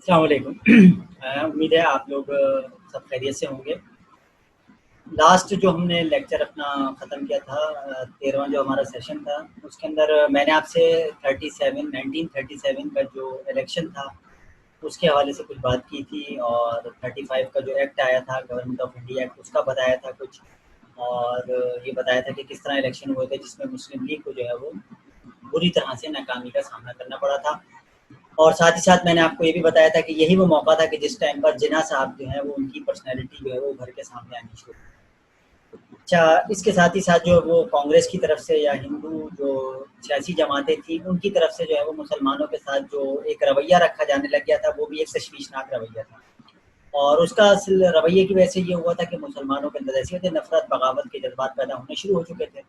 अस्सलाम वालेकुम। उम्मीद है आप लोग सब खैरियत से होंगे। लास्ट जो हमने लेक्चर अपना ख़त्म किया था 13वां जो हमारा सेशन था, उसके अंदर मैंने आपसे 1937 का जो इलेक्शन था, उसके हवाले से कुछ बात की थी और 35 का जो एक्ट आया था गवर्नमेंट ऑफ इंडिया एक्ट, उसका बताया था कुछ। और ये बताया था कि किस तरह इलेक्शन हुए थे जिसमें मुस्लिम लीग को जो है वो बुरी तरह से नाकामी का सामना करना पड़ा था। और साथ ही साथ मैंने आपको ये भी बताया था कि यही वो मौका था कि जिस टाइम पर जिन्ना साहब जो हैं वो उनकी पर्सनैलिटी जो है वो उभर के सामने आनी शुरू। अच्छा, इसके साथ ही साथ जो वो कांग्रेस की तरफ से या हिंदू जो सियासी जमातें थी उनकी तरफ से जो है वो मुसलमानों के साथ जो एक रवैया रखा जाने लग गया था, वो भी एक तशवीशनाक रवैया था। और उसका असल रवैये की वजह से ये हुआ था कि मुसलमानों के अंदर ऐसी नफरत बगावत के जज्बात पैदा होने शुरू हो चुके थे।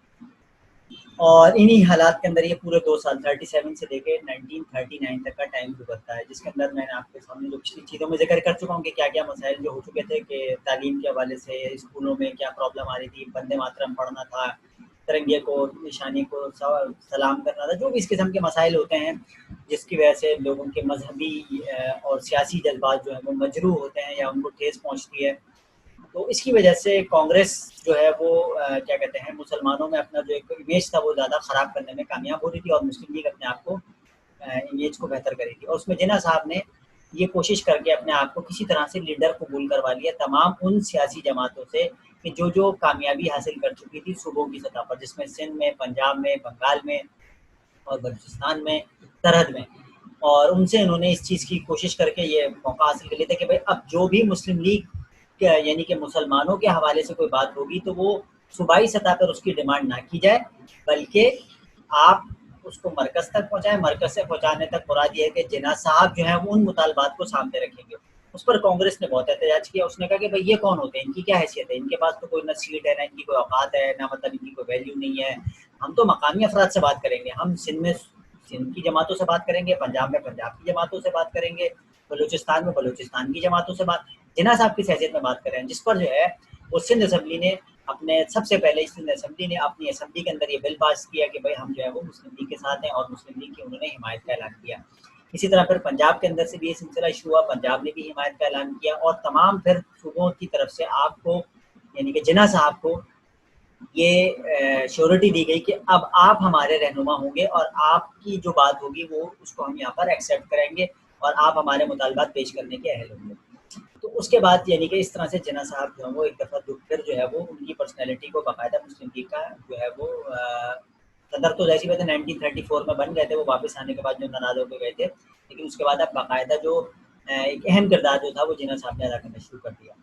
और इन्हीं हालात के अंदर ये पूरे 2 साल 37 से लेके 1939 तक का टाइम गुजरता है, जिसके अंदर मैंने आपके सामने जो पिछली चीज़ों में ज़िक्र कर चुका हूँ कि क्या-क्या मसाइल जो हो चुके थे कि तालीम के हवाले से स्कूलों में क्या प्रॉब्लम आ रही थी, वंदे मातरम पढ़ना था, तिरंगे को, निशानी को सलाम करना था, जो भी इस किस्म के मसाइल होते हैं, जिसकी वजह से लोगों के मजहबी और सियासी जज्बात जो हैं वो मजरूह होते हैं या उनको ठेस पहुँचती है। तो इसकी वजह से कांग्रेस जो है वो क्या कहते हैं मुसलमानों में अपना जो एक इमेज था वो ज़्यादा ख़राब करने में कामयाब हो रही थी और मुस्लिम लीग अपने आप को इमेज को बेहतर करी थी। और उसमें जिन्ना साहब ने ये कोशिश करके अपने आप को किसी तरह से लीडर कबूल करवा लिया तमाम उन सियासी जमातों से कि जो कामयाबी हासिल कर चुकी थी सूबों की सतह पर, जिसमें सिंध में, पंजाब में, बंगाल में और बलूचिस्तान में, सरहद में। और उनसे इन्होंने इस चीज़ की कोशिश करके ये मौका हासिल कर लिया था कि भाई अब जो भी मुस्लिम लीग यानी कि मुसलमानों के हवाले से कोई बात होगी तो वो सूबाई सतह पर उसकी डिमांड ना की जाए, बल्कि आप उसको मरकज़ तक पहुँचाएँ, मरकज़ से पहुँचाने तक मुराद ये है कि जिन्ना साहब जो हैं वो उन मुतालबात को सामने रखेंगे। उस पर कांग्रेस ने बहुत एहतजाज किया, उसने कहा कि भाई ये कौन होते हैं, इनकी क्या हैसियत है, इनके पास तो कोई ना सीट है, ना इनकी कोई औकात है, ना मतलब इनकी कोई वैल्यू नहीं है। हम तो मकामी अफराद से बात करेंगे, हम सिंध में सिंध की जमातों से बात करेंगे, पंजाब में पंजाब की जमातों से बात करेंगे, बलूचिस्तान में बलूचिस्तान की जमातों से बात। जिन्ना साहब किस हैसियत में बात कर रहे हैं, जिस पर जो है वो सिंध असम्बली ने अपने सबसे पहले सिंध असम्बली ने अपनी असम्बली के अंदर ये बिल पास किया कि भाई हम जो है वो मुस्लिम लीग के साथ हैं और मुस्लिम लीग की उन्होंने हिमायत का ऐलान किया। इसी तरह फिर पंजाब के अंदर से भी ये सिलसिला शुरू हुआ, पंजाब ने भी हिमायत का ऐलान किया और तमाम फिर सूबों की तरफ से आपको यानी कि जिन्ना साहब को ये श्योरिटी दी गई कि अब आप हमारे रहनुमा होंगे और आपकी जो बात होगी वो उसको हम यहाँ पर एक्सेप्ट करेंगे और आप हमारे मुतालबात पेश करने के अहल होंगे। तो उसके बाद यानी कि इस तरह से जिन्ना साहब जो है वो एक दफ़ा फिर जो है वो उनकी पर्सनैलिटी को बाकायदा मुस्लिम लीग का जो है वो सदर तो जैसी बात है 1934 में बन गए थे, वो वापस आने के बाद जो नाराज़ होकर गए थे, लेकिन उसके बाद अब बाकायदा जो एक अहम किरदार जो था वो जिन्ना साहब ने अदा करना शुरू कर दिया।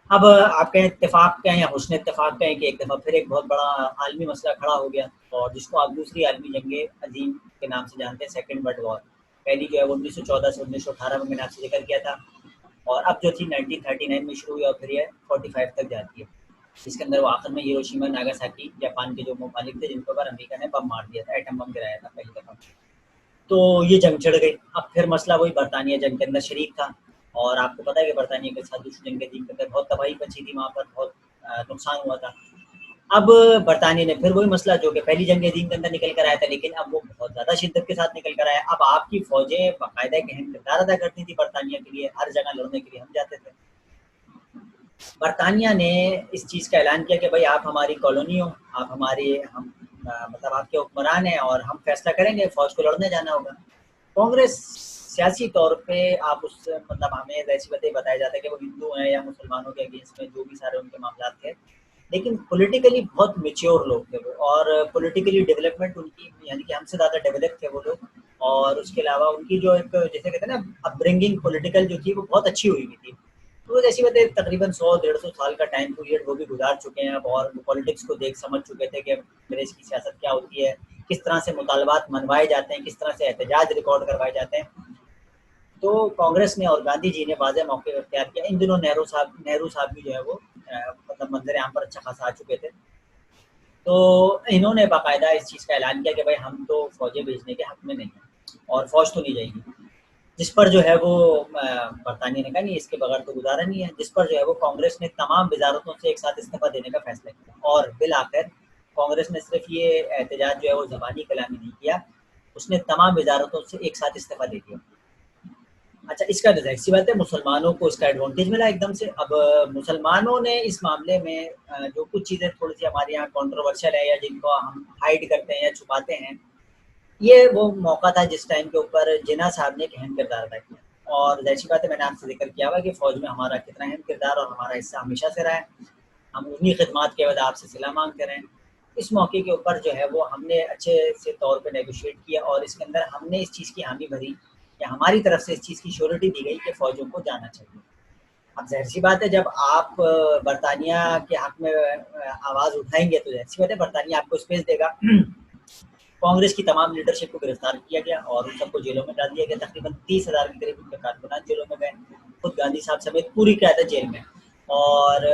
अब आप कहें इत्तेफाक कहें या हुस्न इत्तेफाक कहें कि एक दफ़ा फिर एक बहुत बड़ा आलमी मसला खड़ा हो गया और जिसको आप दूसरी आलमी जंग अजीम के नाम से जानते हैं, सेकंड वर्ल्ड वॉर। पहली जो है वो 1914 से 1918 में मैंने आपसे जिक्र किया था और अब जो थी 1939 में शुरू हुई और फिर ये 45 तक जाती है। इसके अंदर वो आखिर में हिरोशिमा नागासाकी जापान के जो ममालिक थे जिनके ऊपर अमेरिका ने बम मार दिया था, एटम बम गिराया था पहली दफ़ा। तो ये जंग छिड़ गई। अब फिर मसला वही बरतानिया जंग के अंदर शरीक था और आपको पता है कि बरतानिया के साथ दूसरी जंग अज़ीम के अंदर बहुत तबाही मची थी, वहाँ पर बहुत नुकसान हुआ था। अब बरतानिया ने फिर वही मसला जो कि पहली जंग अज़ीम के अंदर निकल कर आया था, लेकिन अब वो बहुत ज़्यादा शिद्दत के साथ निकल कर आया। अब आपकी फ़ौजें बाकायदा एक अहम किरदार अदा करती थी बरतानिया के लिए, हर जगह लड़ने के लिए हम जाते थे। बरतानिया ने इस चीज़ का ऐलान किया कि भाई आप हमारी कॉलोनी हो, आप हमारी हम मतलब आपके हुक्मरान हैं और हम फैसला करेंगे, फ़ौज को लड़ने जाना होगा। कांग्रेस सियासी तौर पे आप उस मतलब हमें ऐसी बातें बताया जाता है कि वो हिंदू हैं या मुसलमानों के अगेंस्ट में जो भी सारे उनके मामलात थे। लेकिन पॉलिटिकली बहुत मैच्योर लोग थे वो और पॉलिटिकली डेवलपमेंट उनकी यानी कि हमसे ज़्यादा डेवलप थे वो लोग। और उसके अलावा उनकी जो एक जैसे कहते हैं ना अपब्रिंगिंग पॉलिटिकल जो थी वो बहुत अच्छी हुई हुई थी। तो जैसी बातें तकरीबन 100-150 साल का टाइम पीरियड वो भी गुजार चुके हैं अब और वो पॉलिटिक्स को देख समझ चुके थे कि देश की सियासत क्या होती है, किस तरह से मुतालबात मनवाए जाते हैं, किस तरह से एहतजाज रिकॉर्ड करवाए जाते हैं। तो कांग्रेस ने और गांधी जी ने वाज़ेह मौके इख्तियार किया। इन दिनों नेहरू साहब भी जो है वो मतलब मंजर आम पर अच्छा खासा आ चुके थे। तो इन्होंने बाकायदा इस चीज़ का ऐलान किया कि भाई हम तो फ़ौजें भेजने के हक में नहीं हैं और फ़ौज तो नहीं जाएगी। जिस पर जो है वो बरतानिया ने कहा नहीं इसके बगैर तो गुजारा नहीं है, जिस पर जो है वो कांग्रेस ने तमाम वजारतों से एक साथ इस्तीफा देने का फैसला किया और बिल आखिर कांग्रेस ने सिर्फ ये एहतजाज जो है वो ज़बानी कलामी नहीं किया, उसने तमाम वजारतों से एक साथ इस्तीफा दे दिया। अच्छा, इसका तो ज़ाहिर-सी बात है मुसलमानों को इसका एडवांटेज मिला एकदम से। अब मुसलमानों ने इस मामले में जो कुछ चीज़ें थोड़ी-सी हमारे यहाँ कंट्रोवर्शियल है या जिनको हम हाइड करते हैं या छुपाते हैं, ये वो मौका था जिस टाइम के ऊपर जिन्ना साहब ने एक अहम किरदार अदा किया। और ज़ाहिर-सी बात है मैंने आपसे ज़िक्र किया हुआ कि फ़ौज में हमारा कितना अहम किरदार और हमारा हिस्सा हमेशा से रहा है। हम उन्हीं खिदमात के बाद आपसे सिला माँगते रहे हैं। इस मौके के ऊपर जो है वो हमने अच्छे से तौर पे नेगोशिएट किया और इसके अंदर हमने इस चीज़ की हामी भरी या हमारी तरफ से इस चीज़ की श्योरिटी दी गई कि फ़ौजियों को जाना चाहिए। अब ज़ाहिर-सी बात है जब आप बरतानिया के हक़ में आवाज़ उठाएँगे तो ज़ाहिर-सी बात है बरतानिया आपको स्पेस देगा। कांग्रेस की तमाम लीडरशिप को गिरफ्तार किया गया और उन सबको जेलों में डाल दिया गया। तकरीबन 30,000 के करीब उनके कारकुनान जेलों में गए। खुद गांधी साहब समेत पूरी क़यादत जेल में। और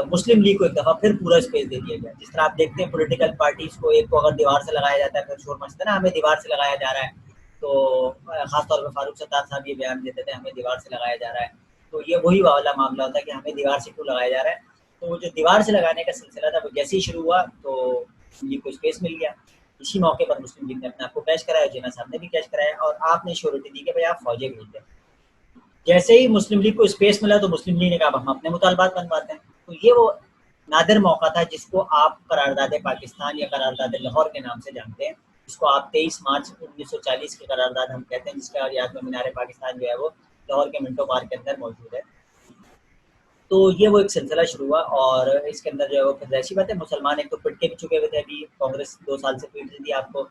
मुस्लिम लीग को एक दफ़ा फिर पूरा स्पेस दे दिया गया। जिस तरह आप देखते हैं पॉलिटिकल पार्टीज़ को एक को अगर दीवार से लगाया जाता है फिर शोर मचता है ना, हमें दीवार से लगाया जा रहा है। तो ख़ास तौर पे फारूक सत्तार साहब ये बयान देते थे हमें दीवार से लगाया जा रहा है। तो ये वही वाला मामला होता है कि हमें दीवार से क्यों लगाया जा रहा है। तो वो जो दीवार से लगाने का सिलसिला था वो जैसे ही शुरू हुआ तो लीग को स्पेस मिल गया। इसी मौके पर मुस्लिम लीग ने अपने आप को पेश कराया, जिन्ना साहब ने भी पेश कराया और आपने श्योरिटी दी कि भाई आप फौजी भेज दें। जैसे ही मुस्लिम लीग को स्पेस मिला तो मुस्लिम लीग ने कहा हम अपने मुतालबात बनवाते हैं। तो ये वो नादिर मौका था जिसको आप करारदाद पाकिस्तान या करारदाद लाहौर के नाम से जानते हैं, जिसको आप 23 मार्च 1940 की करारदाद हम कहते हैं, जिसका याद में मीनार पाकिस्तान जो है वो लाहौर के मिंटो पार्क के अंदर मौजूद है। तो ये वो एक सिलसिला शुरू हुआ और इसके अंदर जो है वो फिर ऐसी बात है मुसलमान एक तो पिट के भी चुके हुए थे, अभी कांग्रेस 2 साल से पीट रही थी आपको।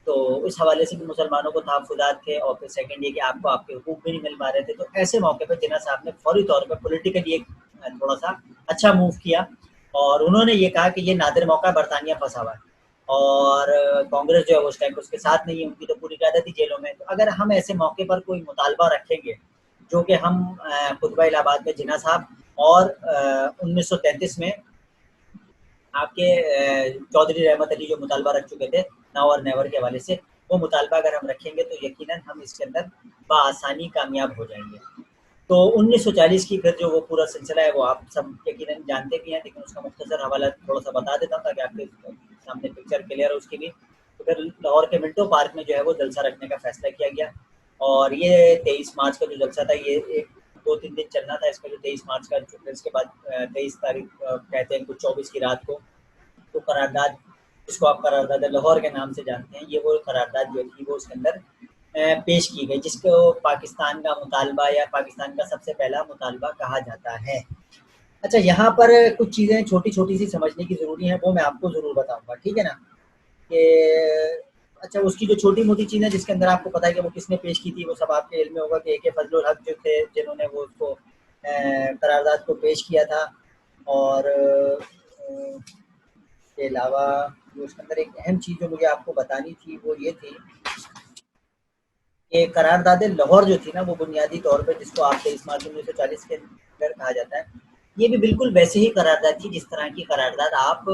तो इस हवाले से भी मुसलमानों को तहफ़्फ़ुज़ात थे और फिर सेकंड ये कि आपको आपके हुकूक भी नहीं मिल पा रहे थे। तो ऐसे मौके पे जिन्ना साहब ने फ़ौरी तौर पे पॉलिटिकली एक थोड़ा-सा अच्छा मूव किया और उन्होंने ये कहा कि ये नादिर मौका है, बरतानिया फँसा हुआ है और कांग्रेस जो है वो उस टाइम पे उसके साथ नहीं है, उनकी तो पूरी क़यादत ही जेलों में है। तो अगर हम ऐसे मौके पर कोई मुतालबा रखेंगे, जो कि हम खुतबा इलाहाबाद में जिन्ना साहब और 1933 में आपके चौधरी रहमत अली जो मुतालबा रख चुके थे नाउ और नेवर के हवाले से, वो मुतालबा अगर हम रखेंगे तो यकीनन हम इसके अंदर बआसानी कामयाब हो जाएँगे। तो 1940 की फिर जो वो पूरा सिलसिला है वो आप सब यकीनन जानते भी हैं, लेकिन उसका मुख्तसर हवाला थोड़ा-सा बता देता हूँ ताकि आपके सामने पिक्चर क्लियर हो उसकी भी। तो फिर लाहौर के मिंटो पार्क में जो है वो जलसा रखने का फ़ैसला किया गया और ये 23 मार्च का जो जलसा था ये एक 2-3 दिन चलना था इसका जो 23 मार्च का फिर इसके बाद 23 तारीख कहते हैं कुछ 24 की रात को तो करारदाद जिसको आप करारदाद लाहौर के नाम से जानते हैं, ये वो करारदाद जो थी वो उसके अंदर पेश की गई जिसको पाकिस्तान का मुतालबा या पाकिस्तान का सबसे पहला मुतालबा कहा जाता है। अच्छा, यहाँ पर कुछ चीज़ें छोटी-छोटी सी समझने की ज़रूरी हैं, वो मैं आपको ज़रूर बताऊँगा, ठीक है ना? कि अच्छा उसकी जो छोटी-मोटी चीज़ें जिसके अंदर आपको पता है कि वो किसने पेश की थी, वो सब आपके इल्म में होगा कि ए.के. फजलुल हक जो थे, जिन्होंने वो उसको करारदाद को पेश किया था और के अलावा जो उसके अंदर एक अहम चीज़ जो मुझे आपको बतानी थी, वो ये थी कि करारदाद लाहौर जो थी ना, वो बुनियादी तौर पे जिसको आप 23 मार्च 1940 के अंदर कहा जाता है, ये भी बिल्कुल वैसे ही करारदाद थी जिस तरह की करारदाद आप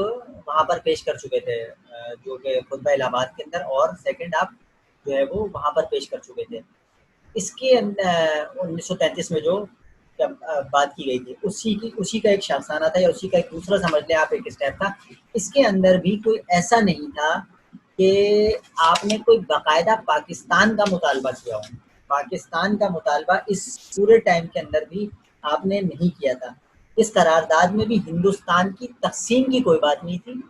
वहाँ पर पेश कर चुके थे जो कि खुतबा इलाहाबाद के अंदर और सेकंड आप जो है वो वहाँ पर पेश कर चुके थे। इसके 1933 में जो बात की गई थी, उसी का एक शाफ़साना था या उसी का एक दूसरा समझ लें आप एक स्टेप था। इसके अंदर भी कोई ऐसा नहीं था कि आपने कोई बाकायदा पाकिस्तान का मुतालबा किया हो। पाकिस्तान का मुतालबा इस पूरे टाइम के अंदर भी आपने नहीं किया था। इस करारदाद में भी हिंदुस्तान की तक़सीम की कोई बात नहीं थी।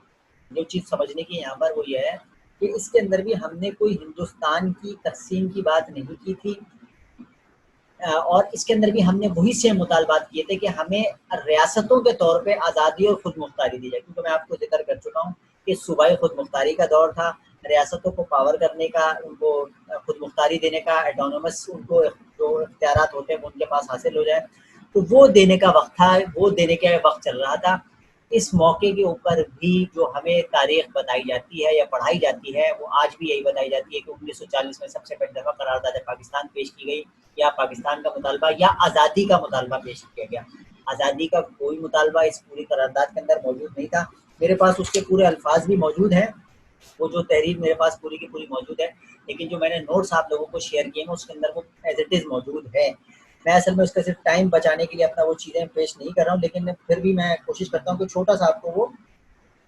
जो चीज़ समझने की यहाँ पर वो ये है कि इसके अंदर भी हमने कोई हिंदुस्तान की तक़सीम की बात नहीं की थी। और इसके अंदर भी हमने वही सेम मुतालबात किए थे कि हमें रियासतों के तौर पे आज़ादी और खुद मुख्तारी दी जाए, क्योंकि मैं आपको ज़िक्र कर चुका हूँ कि सूबाई खुद मुख्तारी का दौर था, रियासतों को पावर करने का, उनको खुद मुख्तारी देने का, ऑटोनोमस उनको जो इख्तियारात होते हैं वो उनके पास हासिल हो जाए, तो वो देने का वक़्त था, वो देने का वक़्त चल रहा था। इस मौके के ऊपर भी जो हमें तारीख़ बताई जाती है या पढ़ाई जाती है, वो आज भी यही बताई जाती है कि 1940 में सबसे पहली दफ़ा करारदाद पाकिस्तान पेश की गई या पाकिस्तान का मुतालबा या आज़ादी का मुतालबा पेश किया गया। आज़ादी का कोई मुतालबा इस पूरी करारदाद के अंदर मौजूद नहीं था। मेरे पास उसके पूरे अल्फाज भी मौजूद हैं, वो जो तहरीर मेरे पास पूरी की पूरी मौजूद है, लेकिन जो मैंने नोट्स आप लोगों को शेयर किए हैं उसके अंदर वो एज़ इट इज़ मौजूद है। मैं असल में उसका सिर्फ टाइम बचाने के लिए अपना वो चीज़ें पेश नहीं कर रहा हूँ, लेकिन फिर भी मैं कोशिश करता हूँ कि छोटा-सा आपको वो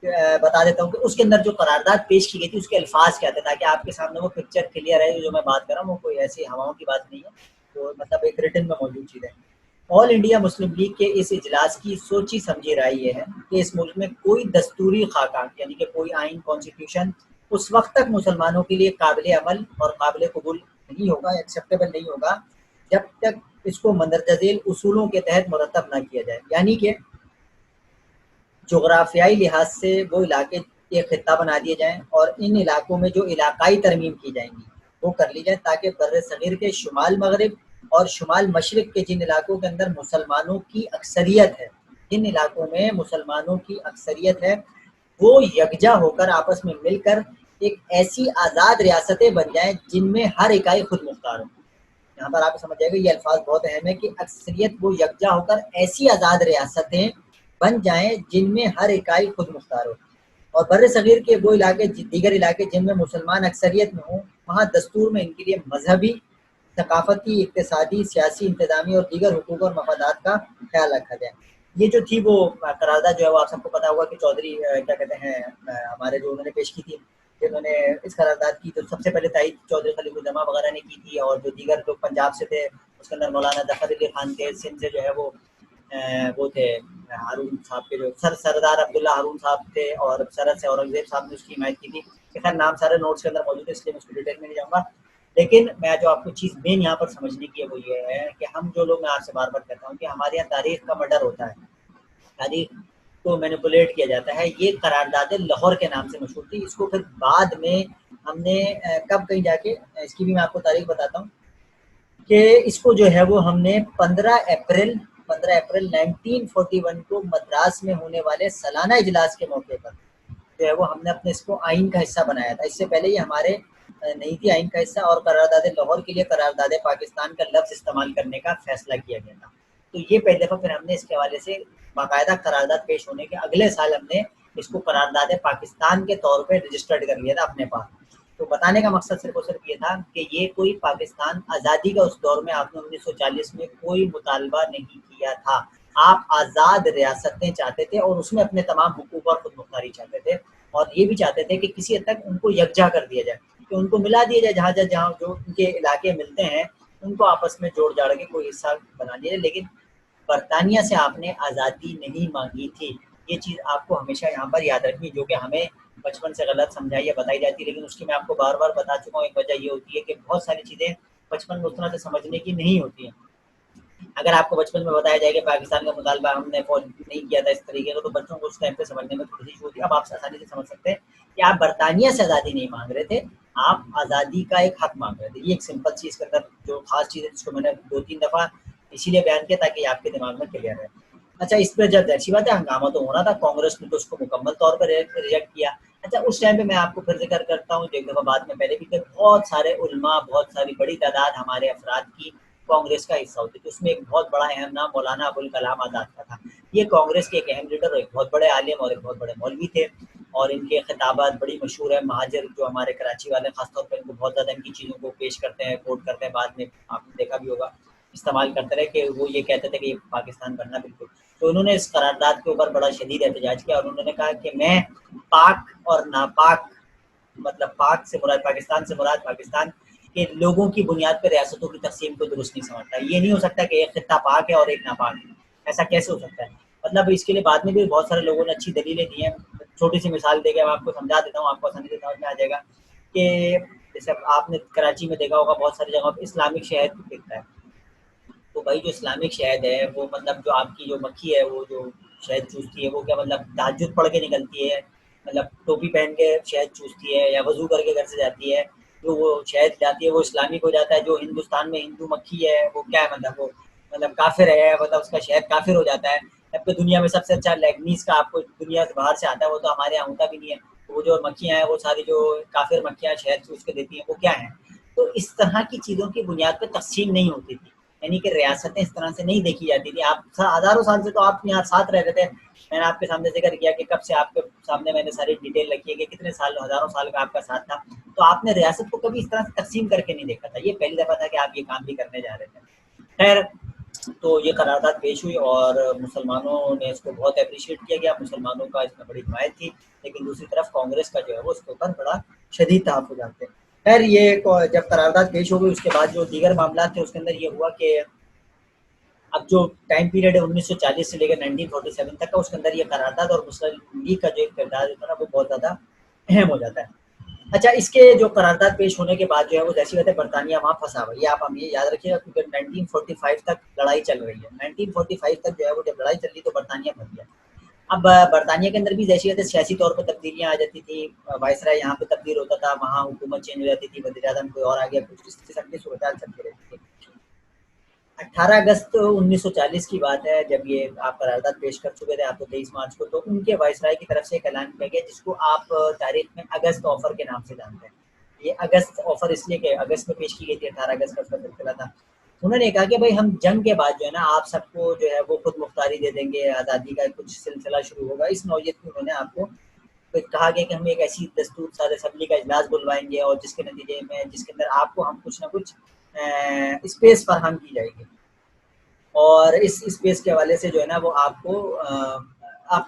बता देता हूँ कि उसके अंदर जो करारदाद पेश की गई थी उसके अल्फाज क्या थे, ताकि आपके सामने वो पिक्चर क्लियर है। जो मैं बात कर रहा हूँ वो कोई ऐसी हवाओं की बात नहीं है, वो मतलब एक रिटन में मौजूद चीज़ है। ऑल इंडिया मुस्लिम लीग के इस इजलास की सोची समझी राय ये है कि इस मुल्क में कोई दस्तूरी खाका यानी कि कोई आइन कॉन्स्टिट्यूशन उस वक्त तक मुसलमानों के लिए काबिल अमल और काबिल कबूल नहीं होगा, एक्सेप्टेबल नहीं होगा, जब तक इसको मंदरजा झेल उसूलों के तहत मुरतब ना किया जाए। यानी कि जोग्राफियाई लिहाज से वो इलाके एक खित्ता बना दिए जाएं और इन इलाकों में जो इलाकाई तरमीम की जाएंगी वो कर ली जाए, ताकि बर्र सगीर के शुमाल मगरब और शुमाल मशरक के जिन इलाकों के अंदर मुसलमानों की अक्सरियत है, जिन इलाकों में मुसलमानों की अक्सरियत है, वो यकजा होकर आपस में मिलकर एक ऐसी आज़ाद रियासतें बन जाएं जिनमें हर इकाई खुद मुख्तार हो। यहाँ पर आप समझ जाएगा, ये अल्फाज बहुत अहम है कि अक्सरियत वो यकजा होकर ऐसी आज़ाद रियासतें बन जाएं जिनमें हर इकाई खुद मुख्तार हो, और बर्र सगीर के वो इलाके दीगर इलाके जिनमें मुसलमान अक्सरियत में हों, वहाँ दस्तूर में इनके लिए मजहबी, सकाफती, इक्तिसादी, सियासी, इंतजामी और दीगर हुकूक और मफादात का ख्याल रखा जाए। ये जो थी वो करारदाद जो है वो आप सबको पता होगा कि चौधरी क्या कहते हैं हमारे जो उन्होंने पेश की थी, जिन्होंने इस करारदाद की तो सबसे पहले तारीफ चौधरी खलीफुज़्ज़मा वगैरह ने की थी, और जो दीगर लोग पंजाब से थे उसके अंदर मौलाना ज़फ़र अली खान थे, सिंध से जो है वो थे हारून साहब के जो सरदार अब्दुल्ला हारून साहब थे, और सरहद से औरंगजेब साहब ने उसकी हिमायत की थी। खैर नाम सारे नोट्स के अंदर मौजूद है, इसलिए मैं उसको डिटेल में नहीं जाऊँगा। लेकिन मैं जो आपको चीज़ मेन यहाँ पर समझने की है वो ये है कि हम जो लोग, मैं आपसे बार बार कहता हूँ कि हमारे यहाँ तारीख का मर्डर होता है, तारीख को मैनिपुलेट किया जाता है। ये करारदाद लाहौर के नाम से मशहूर थी। इसको फिर बाद में हमने कब कहीं जाके इसकी भी मैं आपको तारीख बताता हूँ कि इसको जो है वो हमने 15 अप्रैल 1941 को मद्रास में होने वाले सालाना इजलास के मौके पर जो है वो हमने अपने इसको आइन का हिस्सा बनाया था। इससे पहले ये हमारे नहीं थी आइन का हिस्सा, और करारदाद लाहौर के लिए करारदाद पाकिस्तान का लफ्ज़ इस्तेमाल करने का फैसला किया गया था। तो ये पहली दफ़ा फिर हमने इसके हवाले से बाकायदा करारदाद पेश होने के अगले साल हमने इसको करारदाद पाकिस्तान के तौर पे रजिस्टर्ड कर लिया था अपने पास। तो बताने का मकसद सिर्फ और सिर्फ ये था कि ये कोई पाकिस्तान आज़ादी का उस दौर में आपने 1940 में कोई मुतालबा नहीं किया था। आप आज़ाद रियासतें चाहते थे और उसमें अपने तमाम हुकूक और खुद मुख्तारी चाहते थे, और ये भी चाहते थे कि किसी हद तक उनको यकजा कर दिया जाए, कि उनको मिला दिया जाए, जहाँ जो उनके इलाके मिलते हैं उनको आपस में जोड़ जाड़ के कोई हिस्सा बना दिया जाए। लेकिन बरतानिया से आपने आज़ादी नहीं मांगी थी। ये चीज़ आपको हमेशा यहाँ पर याद रखनी, जो कि हमें बचपन से गलत समझाई या बताई जाती है, लेकिन उसकी मैं आपको बार बार बता चुका हूँ। एक वजह ये होती है कि बहुत सारी चीज़ें बचपन में उस तरह से समझने की नहीं होती हैं। अगर आपको बचपन में बताया जाए कि पाकिस्तान का मुतालबा हमने नहीं किया था इस तरीके का, तो बच्चों को उस टाइम पे समझने में थोड़ी सी होती है। अब आप आसानी से समझ सकते हैं कि आप बरतानिया से आज़ादी नहीं मांग रहे थे, आप आज़ादी का एक हक मांग रहे थे। ये एक सिंपल चीज़ के अंदर जो खास चीज़ है जिसको मैंने 2-3 दफ़ा इसीलिए बयान किया ताकि आपके दिमाग में क्लियर रहे। अच्छा, इस पर जब अच्छी बात है, हंगामा तो होना था, कांग्रेस ने तो उसको मुकम्मल तौर पर रिजेक्ट किया। अच्छा, उस टाइम पे मैं आपको फिर जिक्र करता हूँ, एक दफ़ा बाद में पहले भी कि बहुत सारे उलमा, बहुत सारी बड़ी तादाद हमारे अफराद की कांग्रेस का हिस्सा होती थी। उसमें एक बहुत बड़ा अहम नाम मौलाना अबुल कलाम आज़ाद का था। ये कांग्रेस के एक अहम लीडर और एक बहुत बड़े आलिम और एक बहुत बड़े मौलवी थे, और इनके खिताबात बड़ी मशहूर है। महाजिर जो हमारे कराची वाले खासतौर पर इनको बहुत ज़्यादा इनकी चीज़ों को पेश करते हैं, कोट करते हैं, बाद में आपने देखा भी होगा इस्तेमाल करते रहे कि वो ये कहते थे कि ये पाकिस्तान बनना बिल्कुल। तो उन्होंने इस करारदाद के ऊपर बड़ा शदीद एहतजाज किया, और उन्होंने कहा कि मैं पाक और नापाक, मतलब पाक से मुराद पाकिस्तान से मुराद पाकिस्तान के लोगों की बुनियाद पर रियासतों की तकसीम को दुरुस्त नहीं समझता। ये नहीं हो सकता कि एक खित्ता पाक है और एक नापाक है, ऐसा कैसे हो सकता है? मतलब इसके लिए बाद में भी बहुत सारे लोगों ने अच्छी दलीलें दी हैं। छोटी सी मिसाल देके मैं आपको समझा देता हूँ, आपको आसानी से समझ में आ जाएगा कि जैसे आपने कराची में देखा होगा बहुत सारी जगहों पर इस्लामिक शहद बिकता है। तो भाई जो इस्लामिक शहद है वो मतलब जो आपकी जो मक्खी है वो जो शहद चूसती है वो क्या मतलब तहज्जुद पढ़ के निकलती है, मतलब टोपी पहन के शहद चूसती है, या वजू करके घर से जाती है, जो वो शहद जाती है वो इस्लामिक हो जाता है। जो हिंदुस्तान में हिंदू मक्खी है वो क्या है, मतलब वो मतलब काफिर है, मतलब उसका शहद काफिर हो जाता है। जबकि दुनिया में सबसे अच्छा लेगनीज का आपको दुनिया से बाहर से आता है, वो तो हमारे यहाँ होता भी नहीं है। तो वो जो मक्खियाँ हैं वो सारी जो काफिर मक्खियाँ शहद चूस के देती हैं वो क्या है? तो इस तरह की चीज़ों की बुनियाद पर तकसीम नहीं होती थी, यानी कि रियासतें इस तरह से नहीं देखी जाती थी। आप हज़ारों साल से तो आप यहाँ साथ रह रहे थे। मैंने आपके सामने ज़िक्र किया कि कब से आपके सामने मैंने सारी डिटेल रखी है कि कितने साल, हज़ारों साल का आपका साथ था। तो आपने रियासत को कभी इस तरह से तकसीम करके नहीं देखा था। ये पहली दफ़ा था कि आप ये काम भी करने जा रहे थे। खैर, तो ये करारदाद पेश हुई और मुसलमानों ने इसको बहुत एप्रिशिएट किया गया, मुसलमानों का इसमें बड़ी हिमायत थी। लेकिन दूसरी तरफ कांग्रेस का जो है वो उसके ऊपर बड़ा शदीद तहफ़्फ़ुज़ात थे। खैर ये जब करारदाद पेश हो गई उसके बाद जो दीगर मामला थे उसके अंदर ये हुआ कि अब जो टाइम पीरियड है 1940 से लेकर 1947 तक का, उसके अंदर ये करारदाद और मुस्लिम लीग का जो एक किरदार होता है ना, वो बहुत ज़्यादा अहम हो जाता है। अच्छा, इसके जो करारदाद पेश होने के बाद जो है वो जैसी बात है बरतानिया वहाँ फंसा हुआ, ये आप हम ये याद रखिएगा, क्योंकि 1945 तक लड़ाई चल रही है। 1945 तक जो है वो जब लड़ाई चल रही तो बरतानिया फंस गया। अब बरतानिया के अंदर भी जैसी बात है सियासी तौर पर तब्दीलियाँ आ जाती थी, वायसराय यहाँ पे तब्दील होता था, वहाँ हुकूमत चेंज हो जाती थी, वज़ीर-ए-आज़म कोई और आ गया, कुछ इस किस्म की सूरत चलती रहती थी। 18 अगस्त 1940 की बात है, जब ये आप करारदाद पेश कर चुके थे आप तो 23 मार्च को, तो उनके वायसराय की तरफ से एक ऐलान किया गया जिसको आप तारीख में अगस्त ऑफर के नाम से जानते हैं। ये अगस्त ऑफर इसलिए कि अगस्त में पेश की गई थी, 18 अगस्त का उसका सिलसिला था। उन्होंने कहा कि भाई हम जंग के बाद जो है ना आप सबको जो है वो खुद मुख्तारी दे देंगे, आज़ादी का कुछ सिलसिला शुरू होगा। इस नौयत में उन्होंने आपको कहा गया कि हम एक ऐसी दस्तूर साज़ असेंबली का इजलास बुलवाएंगे और जिसके नतीजे में जिसके अंदर आपको हम कुछ ना कुछ स्पेस फराहम की जाएगी, और इस स्पेस के हवाले से जो है ना वो आपको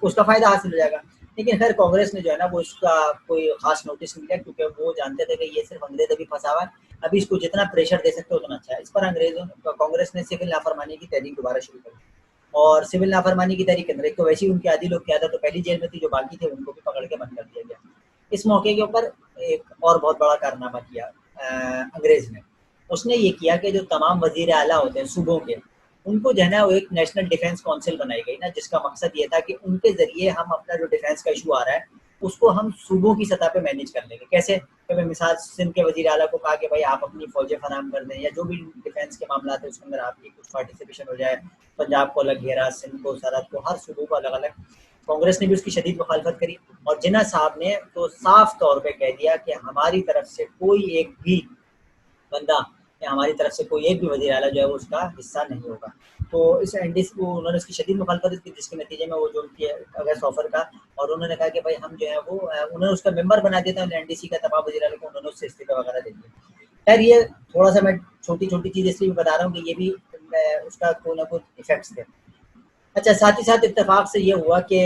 उसका फ़ायदा हासिल हो जाएगा। लेकिन खैर कांग्रेस ने जो है ना वो उसका कोई ख़ास नोटिस नहीं लिया, क्योंकि वो जानते थे कि ये सिर्फ अंग्रेज़ अभी फँसा हुआ है, अभी इसको जितना प्रेशर दे सकते हो उतना अच्छा है। इस पर कांग्रेस ने सिविल नाफरमानी की तहरीक दोबारा शुरू कर दी, और सिविल नाफरमानी की तहरीक के अंदर एक तो वैसे ही उनके आदि लोग किया था तो पहली जेल में थी, जो बाकी थे उनको भी पकड़ के बंद कर दिया गया। इस मौके के ऊपर एक और बहुत बड़ा कारनामा किया अंग्रेज़ ने। उसने ये किया कि जो तमाम वज़ीर आला होते हैं सूबों के, उनको जो है ना वो एक नेशनल डिफेंस काउंसिल बनाई गई ना, जिसका मकसद ये था कि उनके ज़रिए हम अपना जो डिफेंस का इशू आ रहा है उसको हम सूबों की सतह पे मैनेज कर लेंगे। कैसे? कि भाई मिसाल सिंध के वज़ीर आला को कहा कि भाई आप अपनी फ़ौजें फराहम कर दें, या जो भी डिफेंस के मामला है उसके अंदर आपकी कुछ पार्टिसिपेशन हो जाए। पंजाब को अलग घेरा, सिंध को, सरहद को, हर सूबों को अलग अलग। कांग्रेस ने भी उसकी शदीद मुखालफत करी, और जिन्ना साहब ने तो साफ तौर पर कह दिया कि हमारी तरफ से कोई एक भी बंदा या हमारी तरफ से कोई एक भी वज़ीर आला जो है वो उसका हिस्सा नहीं होगा। तो इस एनडीसी को उन्होंने उसकी शदीद मुखालफत की, जिसके नतीजे में वो जो उनकी अगस्त ऑफर का, और उन्होंने कहा कि भाई हम जो है वो उन्होंने उसका मेंबर बना दिया था एनडीसी का, तमाम वज़ीर आला को उन्होंने उससे इस्तीफा वगैरह दे दिया। खैर ये थोड़ा-सा मैं छोटी-छोटी चीज़ इसलिए भी बता रहा हूँ कि ये भी उसका कोई ना कोई इफ़ेक्ट्स थे। अच्छा, साथ ही साथ इत्तेफ़ाक से ये हुआ कि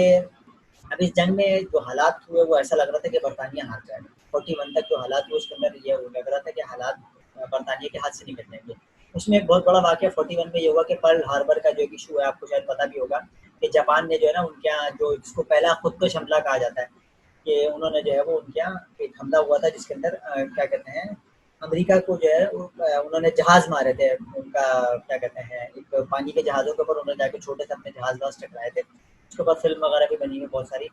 अब इस जंग में जो हालात हुए वो ऐसा लग रहा था कि बरतानिया हार जाएगा। 41 तक जो हालात हुए उसके अंदर ये लग रहा था कि हालात बरतानिया के हाथ से निकल जाएंगे। उसमें एक बहुत बड़ा वाक़या 41 में ये हुआ कि पर्ल हार्बर का जो एक इशू है आपको शायद पता भी होगा, कि जापान ने जो है ना उनके यहाँ जो जिसको पहला खुदकश हमला कहा जाता है, कि उन्होंने जो है वो उनके यहाँ एक हमला हुआ था जिसके अंदर क्या कहते हैं, अमेरिका को जो है उन्होंने जहाज़ मारे थे, उनका क्या कहते हैं एक पानी के जहाज़ों के ऊपर उन्होंने जाके छोटे से अपने जहाज़ टकराए थे। उसके ऊपर फ़िल्म वगैरह भी बनी है बहुत सारी।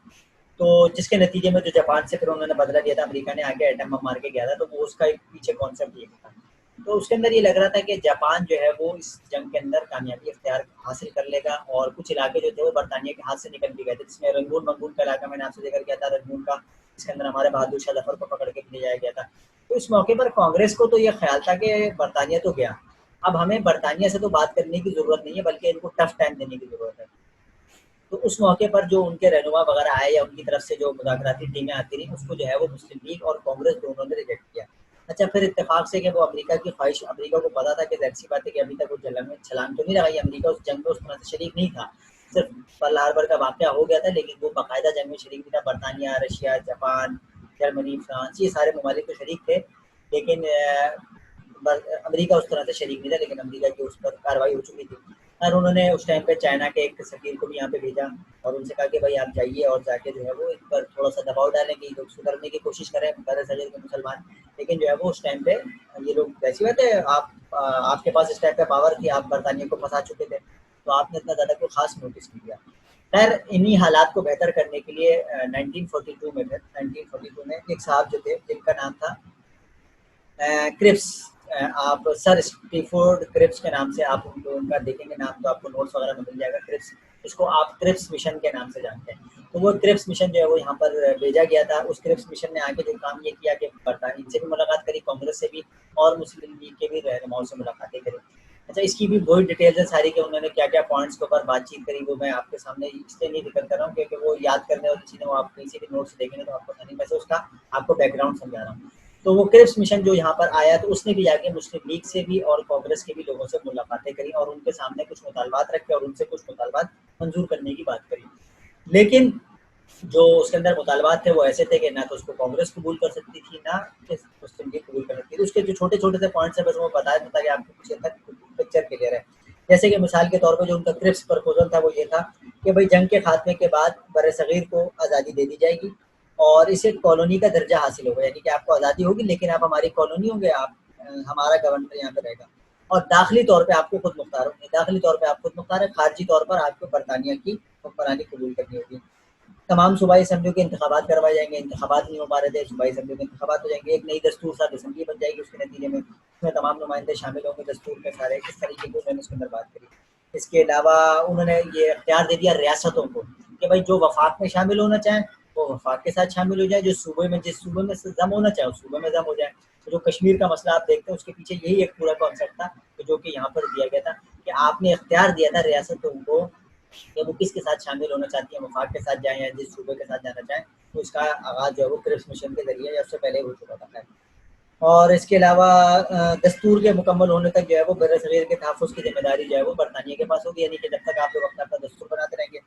तो जिसके नतीजे में जो जापान से फिर उन्होंने बदला लिया था, अमेरिका ने आके एटम बम मार के गया था, तो वो उसका एक पीछे कॉन्सेप्ट ये था। तो उसके अंदर ये लग रहा था कि जापान जो है वो इस जंग के अंदर कामयाबी इख्तियार हासिल कर लेगा, और कुछ इलाके जो थे वो बरतानिया के हाथ से निकल भी गए थे, जिसमें रंगून का इलाका मैंने आपसे जिक्र किया था, रंगून का, जिसके अंदर हमारे बहादुर शाह जफर को पकड़ के ले जाया गया था। तो इस मौके पर कांग्रेस को तो ये ख्याल था कि बरतानिया तो गया, अब हमें बरतानिया से तो बात करने की ज़रूरत नहीं है, बल्कि इनको टफ टाइम देने की ज़रूरत है। तो उस मौके पर जो उनके रहनुमा वगैरह आए या उनकी तरफ से जो मुज़ाकराती टीमें आती रहीं, उसको जो है वो मुस्लिम लीग और कांग्रेस दोनों ने रिजेक्ट किया। अच्छा, फिर इत्तेफाक से कि वो अमेरिका की ख्वाहिश, अमेरिका को पता था कि ज़ाहिर सी बात है कि अभी तक वो जंग में छलांग तो नहीं लगाई, अमेरिका उस जंग में उस तरह से शरीक नहीं था। सिर्फ पर्ल हार्बर का वाक़या हो गया था, लेकिन वो बाकायदा जंग में शरीक नहीं था। बरतानिया, रशिया, जापान, जर्मनी, फ्रांस, ये सारे ममालिक तो शरीक थे, लेकिन अमेरिका उस तरह से शरीक नहीं था, लेकिन अमेरिका की उस पर कार्रवाई हो चुकी थी। और उन्होंने उस टाइम पे चाइना के एक सफ़ीर को भी यहाँ पे भेजा, और उनसे कहा कि भाई आप जाइए और जाके जो है वो इन पर थोड़ा-सा दबाव डालें कि लोग सुधरने की कोशिश करें, बरसग़ीर के मुसलमान। लेकिन जो है वो उस टाइम पे ये लोग, वैसी बात है, आपके पास इस टाइम पे पावर थी, आप बरतानिया को फँसा चुके थे, तो आपने इतना ज़्यादा कोई ख़ास नोटिस नहीं दिया। खैर इन्हीं हालात को बेहतर करने के लिए 1942 में, फिर 1942 में एक साहब जो थे जिनका नाम था क्रिप्स, आप सर स्टीफोर्ड क्रिप्स के नाम से आप उनको उनका देखेंगे नाम तो आपको नोट्स वगैरह में मिल जाएगा। क्रिप्स, इसको आप क्रिप्स मिशन के नाम से जानते हैं। तो वो क्रिप्स मिशन जो है वो यहाँ पर भेजा गया था। उस क्रिप्स मिशन ने आके जो काम ये किया कि बरतानिया इनसे भी मुलाकात करी, कांग्रेस से भी, और मुस्लिम लीग के भी रहनुमाओं से मुलाकातें करी। अच्छा, इसकी भी वही डिटेल्स है सारी कि उन्होंने क्या-क्या पॉइंट्स के ऊपर बातचीत करी, वो मैं आपके सामने इसलिए नहीं ज़िक्र कर रहा हूँ क्योंकि वो याद करने वाली चीज़ें वो आप कहीं से भी नोट्स देखेंगे तो आपको आसानी, वैसे उसका आपको बैकग्राउंड समझा रहा हूँ। तो वो क्रिप्स मिशन जो यहाँ पर आया तो उसने भी जाके मुस्लिम लीग से भी और कांग्रेस के भी लोगों से मुलाकातें करी, और उनके सामने कुछ मुतालबात रखे और उनसे कुछ मुतालबात मंजूर करने की बात करी। लेकिन जो उसके अंदर मुतालबात थे वो ऐसे थे कि ना तो उसको कांग्रेस कबूल कर सकती थी, ना कि मुस्लिम लीग कबूल कर सकती थी। उसके जो छोटे-छोटे से पॉइंट्स हैं बस वो बता देता था कि आपको कुछ हद तक पिक्चर क्लियर है। जैसे कि मिसाल के तौर पे जो उनका क्रिप्स प्रपोज़ल था वो ये था कि भई जंग के खात्मे के बाद बर्र-सगीर को आज़ादी दे दी जाएगी और इसे कॉलोनी का दर्जा हासिल होगा, यानी कि आपको आज़ादी होगी लेकिन आप हमारी कॉलोनी होंगे, आप हमारा गवर्नर यहाँ पे रहेगा। और दाखिली तौर पे आपको खुद मुख्तार होंगे, दाखिली तौर पे आप खुद मुख्तार हैं, खारिजी तौर पर आपको बरतानिया की हुक्मरानी कबूल करनी होगी। तमाम सूबाई असम्बलियों के इंतखाबात करवाए जाएंगे, इंतखाबात नहीं हो पा रहे थे, सूबाई असम्बलियों के इंतखाबात हो जाएंगे, एक नई दस्तूर साज़ असम्बली बन जाएगी उसके नतीजे में, उसमें तमाम नुमाइंदे शामिल होंगे दस्तूर में सारे, इस तरीके की उन्होंने उसके अंदर बात करी। इसके अलावा उन्होंने ये इख्तियार दे दिया रियासतों को कि भाई जो वफाक में शामिल होना चाहें वो वफाक के साथ शामिल हो जाए, जो सूबे में जिस सूबे में जम होना चाहे उस सूबे में जम हो जाए। तो जो कश्मीर का मसला आप देखते हैं उसके पीछे यही एक पूरा कॉन्सेप्ट था, जो कि यहाँ पर दिया गया था कि आपने इख्तियार दिया था रियासतों को कि वो किसके साथ शामिल होना चाहती हैं, वफाक के साथ जाएँ या जिस सूबे के साथ जाना चाहें, तो इसका आगाज़ जो है वो क्रिप्स मिशन के ज़रिए या उससे पहले हो चुका था खैर। और इसके अलावा दस्तूर के मुकम्मल होने तक जो है वो बर्र-सग़ीर के तहफ़्फ़ुज़ की ज़िम्मेदारी जो है वो बरतानिया के पास होगी, यानी कि जब तक आप लोग अपना-अपना दस्तूर बनाते रहेंगे।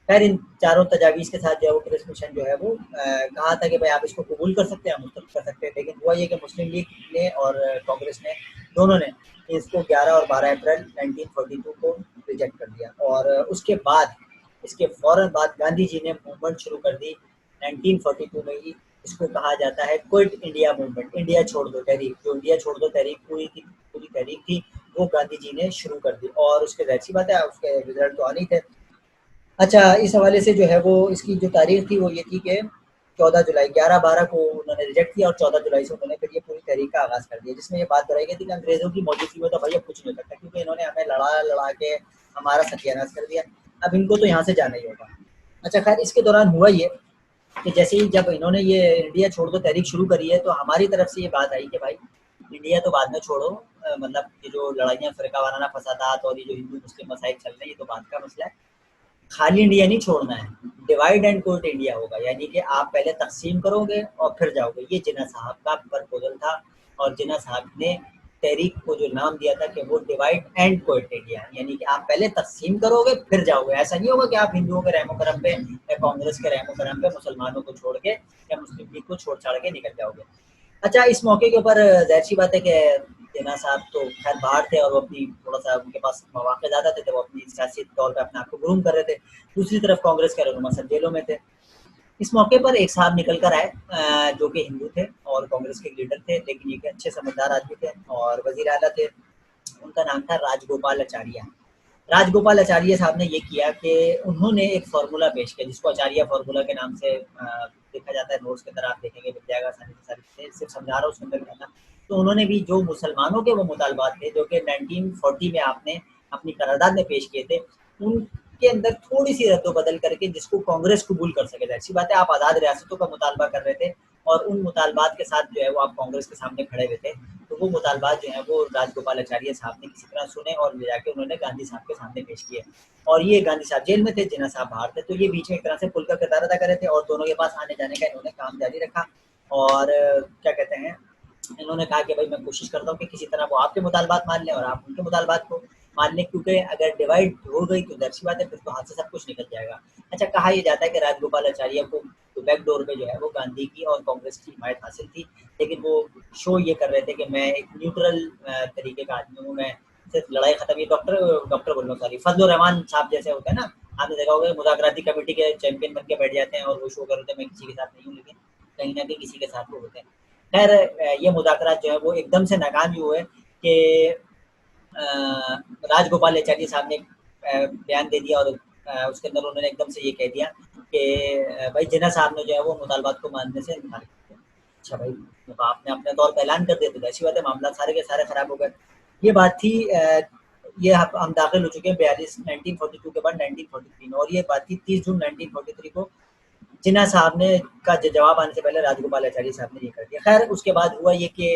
खैर इन चारों तजावीज़ के साथ जो है वो क्रिप्स मिशन जो है वो कहा था कि भाई आप इसको कबूल कर सकते हैं, आप मुस्तरद कर सकते हैं, लेकिन हुआ ये कि मुस्लिम लीग ने और कांग्रेस ने, दोनों ने इसको 11 और 12 अप्रैल 1942 को रिजेक्ट कर दिया। और उसके बाद इसके फ़ौरन बाद गांधी जी ने मूवमेंट शुरू कर दी 1942 में ही। इसको कहा जाता है क्विट इंडिया मूवमेंट, इंडिया छोड़ दो तहरीक। जो इंडिया छोड़ दो तहरीक पूरी की पूरी तहरीक थी वो गांधी जी ने शुरू कर दी और उसके ज़ाहिर सी बात है उसके रिजल्ट तो आने ही थे। अच्छा, इस हवाले से जो है वो इसकी जो तारीख थी वो ये थी कि 14 जुलाई, 11-12 को उन्होंने रिजेक्ट किया और 14 जुलाई से उन्होंने फिर ये पूरी तहरीक का आगाज़ कर दिया, जिसमें ये बात बताई गई थी कि अंग्रेज़ों की मौजूदगी में तो भाई अब कुछ नहीं हो सकता, क्योंकि इन्होंने हमें लड़ा-लड़ा के हमारा सत्यानाश कर दिया। अब इनको तो यहाँ से जाना ही होगा। अच्छा, खैर इसके दौरान हुआ ये कि जैसे ही जब इन्होंने ये इंडिया छोड़ दो तहरीक शुरू करी है, तो हमारी तरफ से ये बात आई कि भाई इंडिया तो बाद में छोड़ो, मतलब ये जो लड़ाइयाँ, फ़िरका वाराना फ़सादात और ये जो हिंदू-मुस्लिम मसाइल चल रहे हैं, ये तो बाद का मसला है। खाली इंडिया नहीं छोड़ना है, डिवाइड एंड कोट इंडिया होगा, यानी कि आप पहले तक़सीम करोगे और फिर जाओगे। ये जिन्ना साहब का प्रपोज़ल था और जिन्ना साहब ने तहरीक को जो नाम दिया था कि वो डिवाइड एंड कोट इंडिया, यानी कि आप पहले तक़सीम करोगे फिर जाओगे। ऐसा नहीं होगा कि आप हिंदुओं के रहमो-करम पे या कांग्रेस के रहमो-करम पे मुसलमानों को छोड़ के या मुस्लिम लीग को छोड़-छाड़ के निकल जाओगे। अच्छा, इस मौके के ऊपर ज़ाहिर-सी बात है कि जिन्ना साहब तो खैर बाहर थे और वो अपनी थोड़ा-सा उनके पास मौक़े ज़्यादा थे, तो वो अपनी सियासी तौर पे अपने आप को ग्रूम कर रहे थे। दूसरी तरफ कांग्रेस के रहनुमा सब जेलों में थे। इस मौके पर एक साहब निकल कर आए जो कि हिंदू थे और कांग्रेस के लीडर थे, लेकिन एक अच्छे समझदार आदमी थे और वज़ीर आला थे। उनका नाम था राजगोपाल आचार्य। राजगोपाल आचार्य साहब ने ये किया कि उन्होंने एक फ़ॉर्मूला पेश किया जिसको आचार्य फ़ॉर्मूला के नाम से देखा जाता है, नोट्स के अंदर आप देखेंगे मिल जाएगा आसानी से सारी चीज़ें, सिर्फ़ समझा रहा हूँ उसके अंदर क्या था। तो उन्होंने भी जो मुसलमानों के वो मुतालबात थे जो कि 1940 में आपने अपनी करारदाद में पेश किए थे, उनके अंदर थोड़ी-सी रद्द-ओ-बदल करके जिसको कांग्रेस कबूल कर सके। ज़ाहिर-सी बात है आप आज़ाद रियासतों का मुतालबा कर रहे थे और उन मुतालबात के साथ जो है वो आप कांग्रेस के सामने खड़े हुए थे। तो वो मुतालबात जो हैं वो राजगोपाल आचार्य साहब ने किसी तरह सुने और ले जाके उन्होंने गांधी साहब के सामने पेश किए। और ये गांधी साहब जेल में थे, जिन्ना साहब बाहर थे, तो ये बीच में एक तरह से पुल का किरदार अदा कर रहे थे और दोनों के पास आने-जाने का इन्होंने काम जारी रखा। और क्या कहते हैं, इन्होंने कहा कि भाई मैं कोशिश करता हूँ कि किसी तरह वो आपके मुतालबात मान लें और आप उनके मुतालबात को मान लें, क्योंकि अगर डिवाइड हो गई तो ज़ाहिर-सी बात है फिर तो हाथ से सब कुछ निकल जाएगा। अच्छा, कहा ये जाता है कि राजगोपाल आचार्य को तो बैकडोर पे जो है वो गांधी की और कांग्रेस की हिमायत हासिल थी, लेकिन वो शो ये कर रहे थे कि मैं एक न्यूट्रल तरीके का आदमी हूँ, मैं सिर्फ लड़ाई खत्म, ये डॉक्टर डॉक्टर बोल रहा हूँ सॉरी, फजलुर रहमान साहब जैसे होते हैं ना, आपने देखा होगा मुज़ाकराती कमेटी के चैंपियन बन के बैठ जाते हैं और वो शो कर रहे थे मैं किसी के साथ नहीं हूँ, लेकिन कहीं न कहीं किसी के साथ वो होते हैं। खैर ये मुज़ाकरात जो है वो एकदम से नाकाम ही हुए कि अ, राजगोपाल आचार्य साहब ने बयान दे दिया और उसके अंदर उन्होंने एकदम से ये कह दिया कि भाई जिन्ना साहब ने जो है वो मुतालबात को मानने से इनकार कर दिया। अच्छा भाई, जब आपने अपने तौर पे ऐलान कर दिया तो ज़ाहिर-सी बात है मामला सारे के सारे खराब हो गए। ये बात थी ये हम दाखिल हो चुके हैं 42 1942 के बाद 1943 में और ये बात थी 30 जून 1943 को जिन्ना साहब ने का जवाब आने से पहले राजगोपाल आचार्य साहब ने ये कर दिया। खैर उसके बाद हुआ ये कि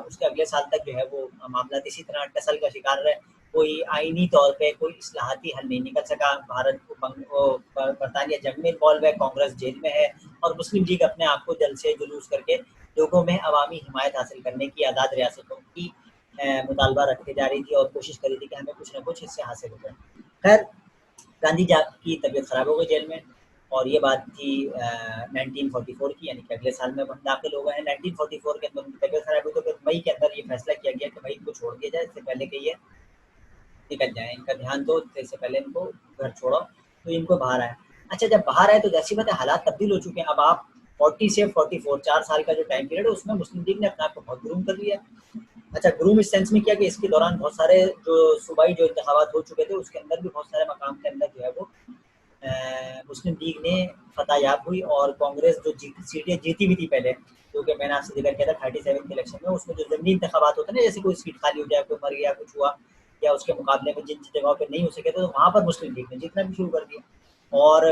उसके अगले साल तक जो है वो मामला इसी तरह टसल का शिकार रहे। कोई आईनी तौर पे कोई इस्लाहाती हल नहीं निकल सका। भारत को बरतानिया जंग में इन्वॉल्व है, कांग्रेस जेल में है और मुस्लिम लीग अपने आप को जलसे जुलूस करके लोगों में अवामी हिमायत हासिल करने की, आज़ाद रियासतों की मुतालबा रखते जा रही थी और कोशिश कर रही थी कि हमें कुछ न कुछ इससे हासिल हो जाए। खैर गांधी जी की तबीयत खराब हो गई जेल में और ये बात थी 1944 की, यानी कि अगले साल में हम दाखिल हो गए हैं। 1944 के अंदर उनकी तबीयत खराब हुई तो फिर मई के अंदर ये फैसला किया गया कि भाई इनको छोड़ दिया जाए, इससे पहले कि ये निकल जाए, इनका ध्यान दो, इससे पहले इनको घर छोड़ो, तो इनको बाहर आए। अच्छा, जब बाहर आए तो जैसी बात है, हालात तब्दील हो चुके हैं। अब आप 40 से 44 4 साल का जो टाइम पीरियड है उसमें मुस्लिम लीग ने अपने आप को बहुत ग्रूम कर लिया है। अच्छा, ग्रूम इस सेंस में किया कि इसके दौरान बहुत सारे जो सूबाई जो इंतखाबात हो चुके थे उसके अंदर भी बहुत सारे मकाम के अंदर जो है वो मुस्लिम लीग ने फतह याब हुई और कांग्रेस जो सीटें जीती भी थी पहले, जो कि मैंने आपसे जिक्र किया था 37 के इलेक्शन में, उसमें जो ज़मीनी इंतखाबात होते हैं ना, जैसे कोई सीट खाली हो जाए, कोई मर गया, कुछ हुआ, या उसके मुकाबले में जिन जगहों पे नहीं हो सके तो वहाँ पर मुस्लिम लीग ने जीतना भी शुरू कर दिया। और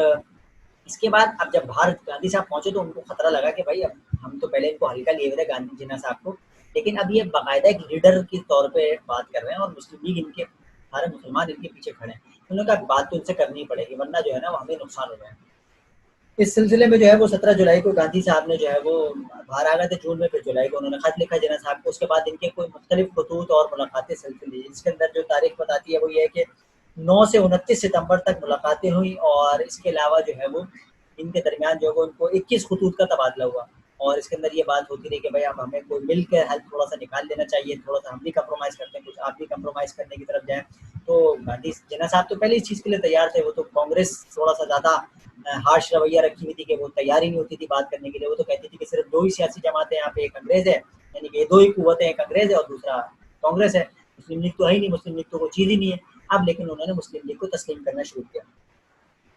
इसके बाद अब जब बाहर गांधी साहब पहुंचे तो उनको खतरा लगा कि भाई अब हम तो पहले इनको हल्का लिए हुए थे गांधी जिन्ना साहब को, लेकिन अब ये बाकायदा एक लीडर के तौर पे बात कर रहे हैं और मुस्लिम लीग इनके सारे मुसलमान इनके पीछे खड़े हैं। उन्होंने कहा बात तो इनसे करनी पड़ेगी वरना जो है ना वो हमें नुकसान हो जाएगा। इस सिलसिले में जो है वो 17 जुलाई को गांधी साहब ने जो है वो बाहर आ गए थे जून में, फिर जुलाई को उन्होंने खत लिखा जिन्ना साहब को। उसके बाद इनके कोई मुख्तलिफ खतूत और मुलाकातें सिलसिले, इसके अंदर जो तारीख बताती है वो ये है कि 9 से 29 सितंबर तक मुलाकातें हुई और इसके अलावा जो है वो इनके दरमियान जो है वो उनको 21 खतूत का तबादला हुआ। और इसके अंदर ये बात होती रही कि भाई अब हमें कोई मिल के हल थोड़ा सा निकाल देना चाहिए, थोड़ा सा हम भी कंप्रोमाइज़ करते हैं, कुछ आप भी कंप्रोमाइज़ करने की तरफ जाएँ। तो गांधी जिन्ना साहब तो पहले इस चीज़ के लिए तैयार थे, वो तो कांग्रेस थोड़ा सा ज़्यादा हार्श रवैया रखी हुई थी कि वो तैयार ही नहीं होती थी बात करने के लिए। वो तो कहती थी कि सिर्फ 2 ही सियासी जमातें यहाँ पे, एक अंग्रेज़ है, यानी कि 2 ही कुव्वतें, एक अंग्रेज़ है और दूसरा कांग्रेस है। मुस्लिम लीग तो है ही नहीं, मुस्लिम लीग तो वो चीज़ ही नहीं है। अब लेकिन उन्होंने मुस्लिम लीग को तस्लीम करना शुरू किया।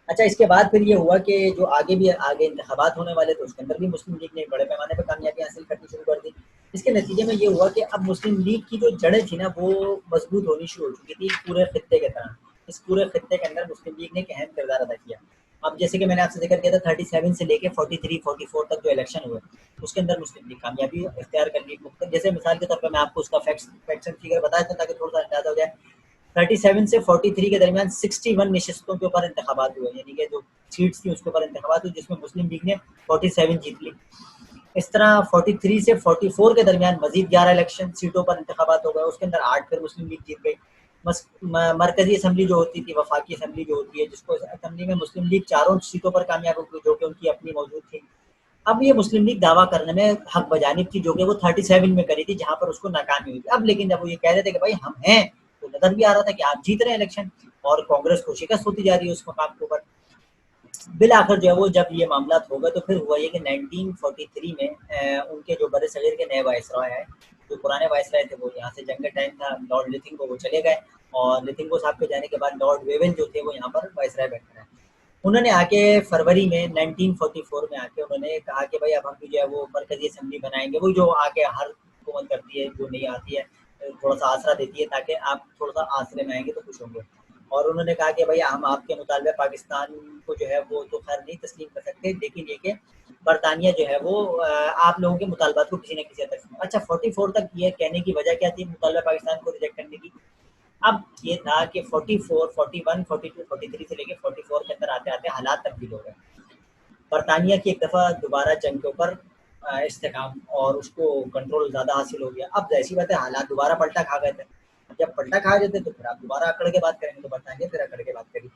अच्छा, इसके बाद फिर ये हुआ कि जो आगे इंतखाबात होने वाले थे उसके अंदर भी मुस्लिम लीग ने बड़े पैमाने पर कामयाबी हासिल करनी शुरू कर दी। इसके नतीजे में ये हुआ कि अब मुस्लिम लीग की जो जड़ें थी ना वो मजबूत होनी शुरू हो चुकी थी पूरे खत्ते के तरह। इस पूरे खत्ते के अंदर मुस्लिम लीग ने एक अहम किरदार अदा किया। अब जैसे कि मैंने आपसे जिक्र किया था 37 से लेके 43-44 तक जो इलेक्शन हुए उसके अंदर मुस्लिम लीग कामयाबी इख्तियार कर ली। जैसे मिसाल के तौर पर मैं आपको उसका फैक्ट्स एंड फिगर बताया था ताकि थोड़ा सा अंदाजा हो जाए। 37 से 43 के दरमियान 61 नशिस्तों के ऊपर इंतखाबात हुए, यानी कि जो सीट्स थी उसके ऊपर इंतखाबात हुए जिसमें मुस्लिम लीग ने 47 जीत ली। इस तरह 43 से 44 के दरमियान मजीद 11 इलेक्शन सीटों पर इंतखाबात हो गए, उसके अंदर 8 फिर मुस्लिम लीग जीत गई। मरकजी असम्बली जो होती थी, वफाकी असम्बली जो होती है, जिसको असम्बली में मुस्लिम लीग चारों सीटों पर कामयाब हो गई जो कि उनकी अपनी मौजूद थी। अब ये मुस्लिम लीग दावा करने में हक बजानिब थी जो कि वो 37 में करी थी जहां पर उसको नाकामी हुई थी। अब लेकिन जब वो ये कह रहे थे कि भाई हम हैं, तो नजर भी आ रहा था कि आप जीत रहे हैं इलेक्शन और कांग्रेस को शिकस्त होती जा रही है उस मकाम के ऊपर। बिल आखिर जो है वो जब ये मामला हो गए तो फिर हुआ ये कि 1943 में उनके जो बड़े सगीर के नए वायसराय आए, जो पुराने वायसराय थे वो यहाँ से जंग का टाइम था, लॉर्ड लिथिंगो वो चले गए और लिथिंगो साहब के जाने के बाद लॉर्ड वेवेल जो थे वो यहाँ पर वायसराय बैठे रहे। उन्होंने आके फरवरी में 1944 में आके उन्होंने कहा कि भाई अब हम भी जो है वो मरकजी असेंबली बनाएंगे, वो जो आके हर हुकूमत करती है जो नहीं आती है, थोड़ा सा आसरा देती है ताकि आप थोड़ा सा आसरे में आएंगे तो खुश होंगे। और उन्होंने कहा कि भाई हम आपके मुतालबे पाकिस्तान को जो है वो तो खैर नहीं तस्लीम कर सकते, लेकिन ये कि बरतानिया जो है वो आप लोगों के मुतालबात को किसी न किसी हद तक। अच्छा, 44 तक ये कहने की वजह क्या थी मुतालबा पाकिस्तान को रिजेक्ट करने की? अब ये था कि 44, 41, 42, 43 से लेके 44 के अंदर आते-आते हालात तब्दील हो गए। बरतानिया की एक दफ़ा दोबारा जंग के ऊपर इस्तेकाम और उसको कंट्रोल ज़्यादा हासिल हो गया। अब ज़ाहिर-सी बात है हालात दोबारा पलटा खा गए थे। अब जब पलटा खा गए थे तो फिर आप दोबारा अकड़ के बात करेंगे, तो बरतानिया फिर अकड़ के बात करी।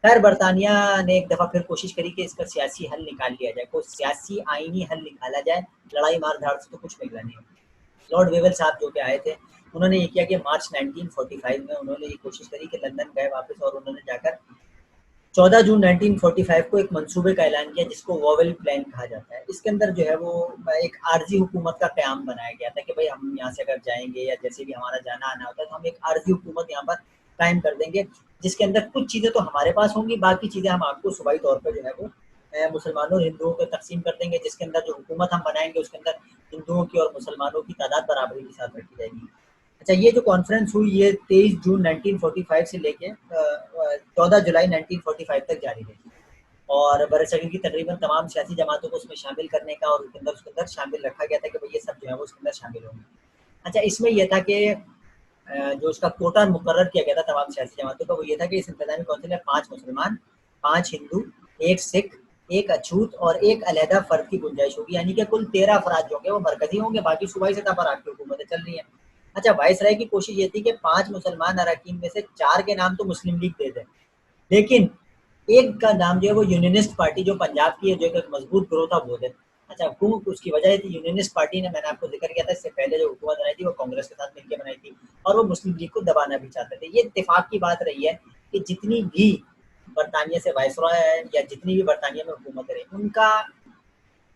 खैर बरतानिया ने एक दफ़ा फिर कोशिश करी कि इसका सियासी हल निकाल लिया जाए, कोई सियासी आईनी हल निकाला जाए, लड़ाई मार-धाड़ से तो कुछ निकला नहीं। लॉर्ड वेवेल साहब जो कि आए थे, उन्होंने ये किया कि मार्च 1945 में उन्होंने ये कोशिश करी कि लंदन गए वापस और उन्होंने जाकर 14 जून 1945 को एक मंसूबे का ऐलान किया जिसको वॉवेल प्लान कहा जाता है। इसके अंदर जो है वो एक आर्जी हुकूमत का क़याम बनाया गया था कि भाई हम यहाँ से अगर जाएँगे या जैसे भी हमारा जाना-आना होता है तो हम एक आर्जी हुकूमत यहाँ पर कायम कर देंगे, जिसके अंदर कुछ चीज़ें तो हमारे पास होंगी, बाकी चीज़ें हम आपको सूबाई तौर पर जो है वो मुसलमानों और हिंदुओं को तक़सीम कर देंगे, जिसके अंदर जो हुकूमत हम बनाएँगे उसके अंदर हिंदुओं की और मुसलमानों की तादाद बराबरी के साथ रखी जाएगी। अच्छा, ये जो कॉन्फ्रेंस हुई ये 23 जून 1945 से लेके 14 जुलाई 1945 तक जारी रही और बरसगीर की तकरीबन तमाम सियासी जमातों को उसमें शामिल करने का और उसके अंदर शामिल रखा गया था कि भाई ये सब जो है वो उसके अंदर शामिल होंगे। अच्छा, इसमें यह था कि जो उसका कोटा मुकर्रर किया गया था तमाम सियासी जमातों का वो ये था कि इस इंतजामी कौंसिल में 5 मुसलमान, 5 हिंदू, 1 सिख, 1 अछूत और 1 अलहदा फ़र्द की गुंजाइश होगी, यानी कि कुल 13 अफराद जो होंगे वो मरकज़ी होंगे, बाकी सूबाई सतह पर आपकी हुकूमतें चल रही हैं। अच्छा, वाइसराय की कोशिश ये थी कि 5 मुसलमान अरकान में से 4 के नाम तो मुस्लिम लीग दे दें, लेकिन एक का नाम जो है वो यूनियनिस्ट पार्टी जो पंजाब की है, जो एक मजबूत ग्रोथ था वो है। अच्छा, क्यों उसकी वजह थी यूनियनिस्ट पार्टी ने, मैंने आपको जिक्र किया था इससे पहले जो हुकूमत बनाई थी वो कांग्रेस के साथ मिलकर बनाई थी, और वो मुस्लिम लीग को दबाना भी चाहते थे। ये इत्तेफाक की बात रही है कि जितनी भी बरतानिया से वायसरॉय है या जितनी भी बरतानिया में हुकूमत रही, उनका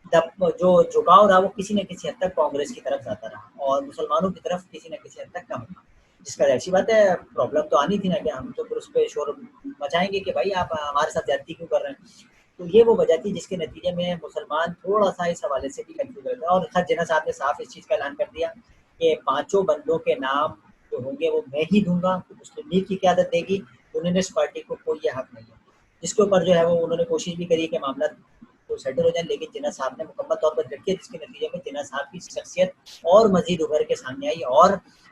जो झुकाव रहा वो किसी न किसी हद तक कांग्रेस की तरफ जाता रहा और मुसलमानों की तरफ किसी न किसी हद तक कम था। जिसका ऐसी बात है, प्रॉब्लम तो आनी थी ना कि हम तो फिर उस पर शोर मचाएंगे कि भाई आप हमारे साथ ज्यादती क्यों कर रहे हैं। तो ये वो वजह थी जिसके नतीजे में मुसलमान थोड़ा सा इस हवाले से भी कंफ्यूज रहते हैं। और खैर जिन्ना साहब ने साफ इस चीज़ का ऐलान कर दिया कि पांचों बंदों के नाम जो होंगे वो मैं ही दूंगा, तो मुस्लिम लीग की क्यादत देगी, यूनियनिस्ट पार्टी को कोई ये हक नहीं है। जिसके ऊपर जो है वो उन्होंने कोशिश भी करी कि मामला तो सेटल हो जाए, लेकिन जिन्ना साहब ने मुकम्मल तौर पर रखी है, जिसके नतीजे में जिन्ना साहब की शख्सियत और मजीद उभर के सामने आई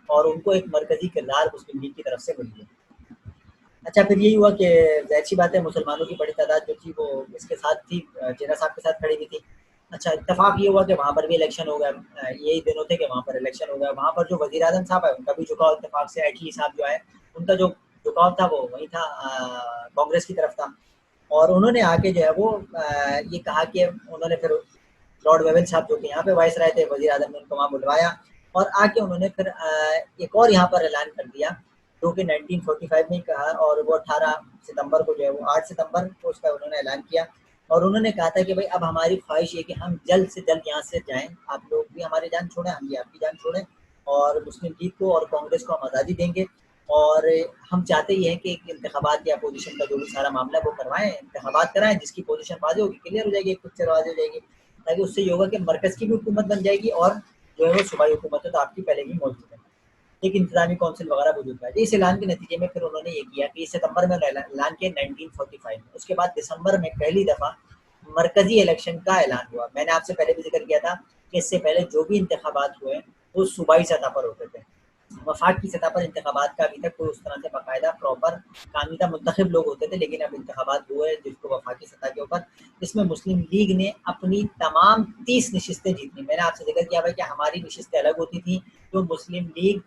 और उनको एक मरकजी किरदार मुस्लिम लीग की तरफ से मिल गया। अच्छा, फिर यही हुआ कि ज़ाहिर सी बात है मुसलमानों की बड़ी तादाद जो थी वो इसके साथ थी, जिन्ना साहब के साथ खड़ी हुई थी। अच्छा, इत्तेफाक ये हुआ कि वहाँ पर भी इलेक्शन हो गया, यही दिन होते कि वहाँ पर इलेक्शन हो गया। वहाँ पर जो वज़ीर आज़म साहब है उनका भी झुकाव इत्तेफाक से एटली साहब जो है, उनका जो झुकाव था वो वही था, कांग्रेस की तरफ था। और उन्होंने आके जो है वो ये कहा कि उन्होंने फिर लॉर्ड वेवन साहब जो कि यहाँ पे वाइस रहे थे, वज़ीर आज़म ने उनको वहाँ बुलवाया और आके उन्होंने फिर एक और यहाँ पर ऐलान कर दिया जो कि 1945 में ही कहा, और वो 18 सितंबर को जो है वो 8 सितंबर को उसका उन्होंने ऐलान किया। और उन्होंने कहा था कि भाई अब हमारी ख्वाहिश है कि हम जल्द से जल्द यहाँ से जाएं, आप लोग भी हमारी जान छोड़ें, हम भी आपकी जान छोड़ें, और मुस्लिम लीग को और कांग्रेस को हम आज़ादी देंगे। और हम चाहते ही हैं कि एक इंतखाबात या अपोजिशन का जो भी सारा मामला है वो करवाएं, इंतखाबात कराएं, जिसकी पोजीशन वाजे होगी क्लियर हो जाएगी, एक पिक्चर वाजे हो जाएगी, ताकि उससे ये होगा कि मरकज़ की भी हुकूमत बन जाएगी और जो है वो सूबाई हुकूमत है तो आपकी पहले ही मौजूद है, एक इंतजामी काउंसिल वगैरह वजूद में। इस ऐलान के नतीजे में फिर उन्होंने ये किया कि सितंबर में ऐलान किया 1945 में। उसके बाद दिसंबर में पहली दफ़ा मरकजी इलेक्शन का ऐलान हुआ। मैंने आपसे पहले भी जिक्र किया था कि इससे पहले जो भी इंतखाबात हुए वो सूबाई सतह पर होते थे, वफाक की सतह पर इंतखाबात का अभी तक कोई उस तरह से बाकायदा प्रॉपर कानूनीदा मुंतखब लोग होते थे, लेकिन अब इंतखाबात हुए जिसको वफाकी सतह के ऊपर, इसमें मुस्लिम लीग ने अपनी तमाम 30 नशिस्तें जीती। मैंने आपसे जिक्र किया भाई कि हमारी नशिस्तें अलग होती थी, जो मुस्लिम लीग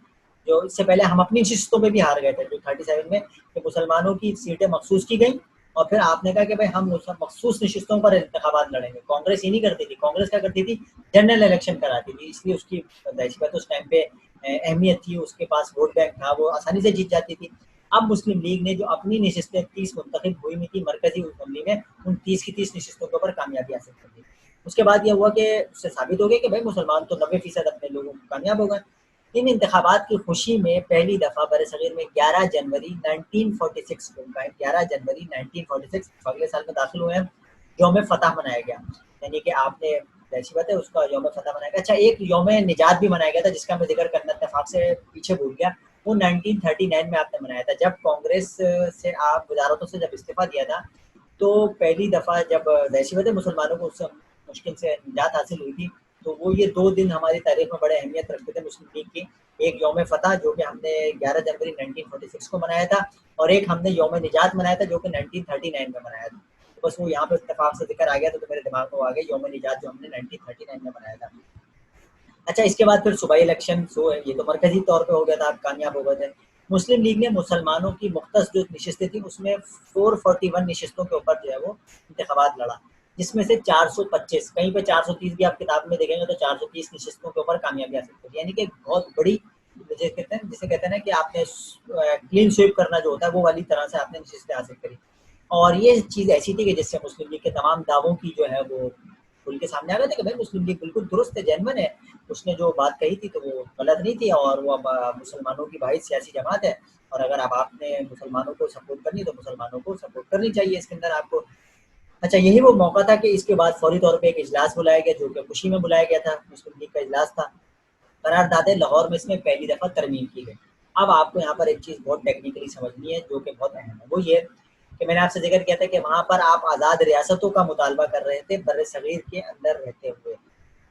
जो इससे पहले हम अपनी नशिस्तों में भी हार गए थे, जो 37 में कि मुसलमानों की सीटें मखसूस की गई और फिर आपने कहा कि भाई हम मखसूस नशिस्तों पर इंतखाबात लड़ेंगे। कांग्रेस ये नहीं करती थी, कांग्रेस क्या करती थी, जनरल इलेक्शन कराती थी, इसलिए उसकी बात उस टाइम पे अहमियत थी, उसके पास वोट बैंक था, वो आसानी से जीत जाती थी। अब मुस्लिम लीग ने जो अपनी नशिस्तें 30 मुंतखब हुई हुई थी मरकजी असम्बली में, उन 30 की 30 नशिस्तों के ऊपर कामयाबी हासिल कर दी। उसके बाद यह हुआ कि उससे साबित हो गया कि भाई मुसलमान तो 90% अपने लोगों को कामयाब हो गए। इन इंतखाबात की खुशी में पहली दफ़ा बरसगीर में 11 जनवरी 1946 को, 11 जनवरी 1946 अगले साल में दाखिल हुए हैं, यौम फतह मनाया गया। यानी कि आपने ऐसी बात है उसका यौम फतह मनाया गया। अच्छा, एक यौम निजात भी मनाया गया था जिसका मैं जिक्र करना इत्तेफाक से पीछे भूल गया, वो 1939 में आपने मनाया था, जब कांग्रेस से आप वजारतों से जब इस्तीफा दिया था, तो पहली दफ़ा जब ज़ाहिर-सी बात है मुसलमानों को उस मुश्किल से निजात हासिल हुई थी, तो वो ये 2 दिन हमारी तारीख में बड़े अहमियत रखते थे मुस्लिम लीग की। एक यौम फतह जो कि हमने 11 जनवरी 1946 को मनाया था, और एक हमने यौम निजात मनाया था जो कि 1939 में मनाया था। तो बस वो यहाँ पे इत्तेफाक से ज़िक्र आ गया तो मेरे दिमाग में वो आ गया, यौम निजात जो हमने 1939 में मनाया था। अच्छा, इसके बाद फिर सूबाई इलेक्शन हुए, ये तो मरकजी तौर पे हो गया था, आप कामयाब हो गए थे। मुस्लिम लीग ने मुसलमानों की मुख्तस जो नशिस्तें थी उसमें 441 नशिस्तों के ऊपर जो है वो इंतखाबात लड़ा, जिसमें से 425, कहीं पे 430 भी आप किताब में देखेंगे तो 430 नशिस्तों के ऊपर कामयाबी हासिल करी, यानी कि बहुत बड़ी जिसे कहते हैं ना कि आपने क्लीन स्वीप करना जो होता है वो वाली तरह से आपने नशिस्तें हासिल करी। और ये चीज़ ऐसी थी कि जिससे मुस्लिम लीग के तमाम दावों की जो है वो खुल के सामने आ गए थे कि भाई मुस्लिम लीग बिल्कुल दुरुस्त है, जेन्युइन है, उसने जो बात कही थी तो वो गलत नहीं थी, और वो अब मुसलमानों की भाई सियासी जमात है, और अगर अब आपने मुसलमानों को सपोर्ट करनी तो मुसलमानों को सपोर्ट करनी चाहिए इसके अंदर आपको। अच्छा, यही वो मौका था कि इसके बाद फौरी तौर पे एक इजलास बुलाया गया जो कि खुशी में बुलाया गया था, मुस्लिम लीग का इजलास था। करारदाद लाहौर में इसमें पहली दफ़ा तरमीम की गई। अब आपको यहाँ पर एक चीज़ बहुत टेक्निकली समझनी है जो कि बहुत अहम है, वो ये कि मैंने आपसे जिक्र किया था कि वहाँ पर आप आज़ाद रियासतों का मुतालबा कर रहे थे बर्रे सगीर के अंदर रहते हुए।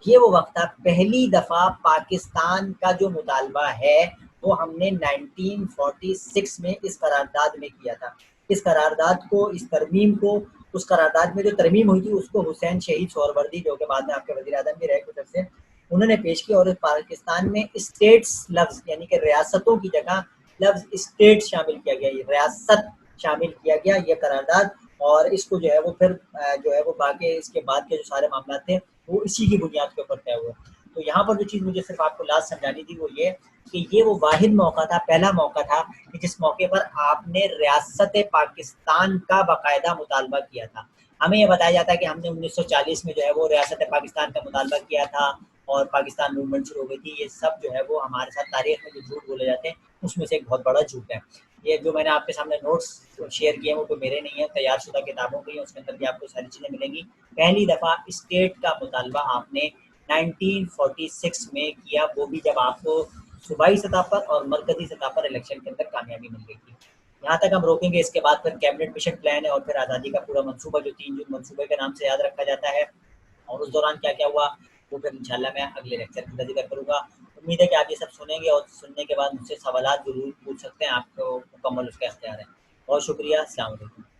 ये वो वक्त था, पहली दफ़ा पाकिस्तान का जो मुतालबा है वो हमने 1946 में इस करारदाद में किया था। इस करारदाद को, इस तरमीम को, उस करारदाद में जो तरमीम हुई थी उसको हुसैन शहीद सोहरवर्दी जो कि बाद में आपके वज़ीर आज़म भी रहे कुछ अरसे, उन्होंने पेश किया, और पाकिस्तान में स्टेट्स लफ्ज़ यानी कि रियासतों की जगह लफ्ज़ स्टेट शामिल किया गया, रियासत शामिल किया गया। ये करारदाद और इसको जो है वो फिर जो है वो बाकी इसके बाद के जो सारे मामला थे वो इसी की बुनियाद के ऊपर तय हुए। तो यहाँ पर जो चीज़ मुझे सिर्फ आपको लास्ट समझानी थी वो ये कि ये वो वाहिद मौका था, पहला मौका था कि जिस मौके पर आपने रियासत पाकिस्तान का बाकायदा मुतालबा किया था। हमें ये बताया जाता है कि हमने 1940 में जो है वो रियासत पाकिस्तान का मुतालबा किया था और पाकिस्तान मूवमेंट शुरू हो गई थी। ये सब जो है वो हमारे साथ तारीख में जो झूठ बोले जाते हैं उसमें से एक बहुत बड़ा झूठ है। ये जो मैंने आपके सामने नोट्स शेयर किए हैं वो कोई मेरे नहीं है, तैयार-शुदा किताबों की हैं, उसके अंदर भी आपको सारी चीज़ें मिलेंगी। पहली दफ़ा स्टेट का मुतालबा आपने 1946 में किया, वो भी जब आपको सूबाई सतह पर और मरकज़ी सतह पर इलेक्शन के अंदर कामयाबी मिल गई थी। यहाँ तक हम रोकेंगे, इसके बाद फिर कैबिनेट मिशन प्लान है और फिर आज़ादी का पूरा मंसूबा जो 3 जून मंसूबे के नाम से याद रखा जाता है और उस दौरान क्या-क्या हुआ, वो फिर इंशाल्लाह मैं अगले लेक्चर में ज़िक्र करूँगा। उम्मीद है कि आप ये सब सुनेंगे और सुनने के बाद मुझसे सवालात ज़रूर पूछ सकते हैं, आपको मुकम्मल उसका इख्तियार है। बहुत शुक्रिया, अस्सलाम वालेकुम।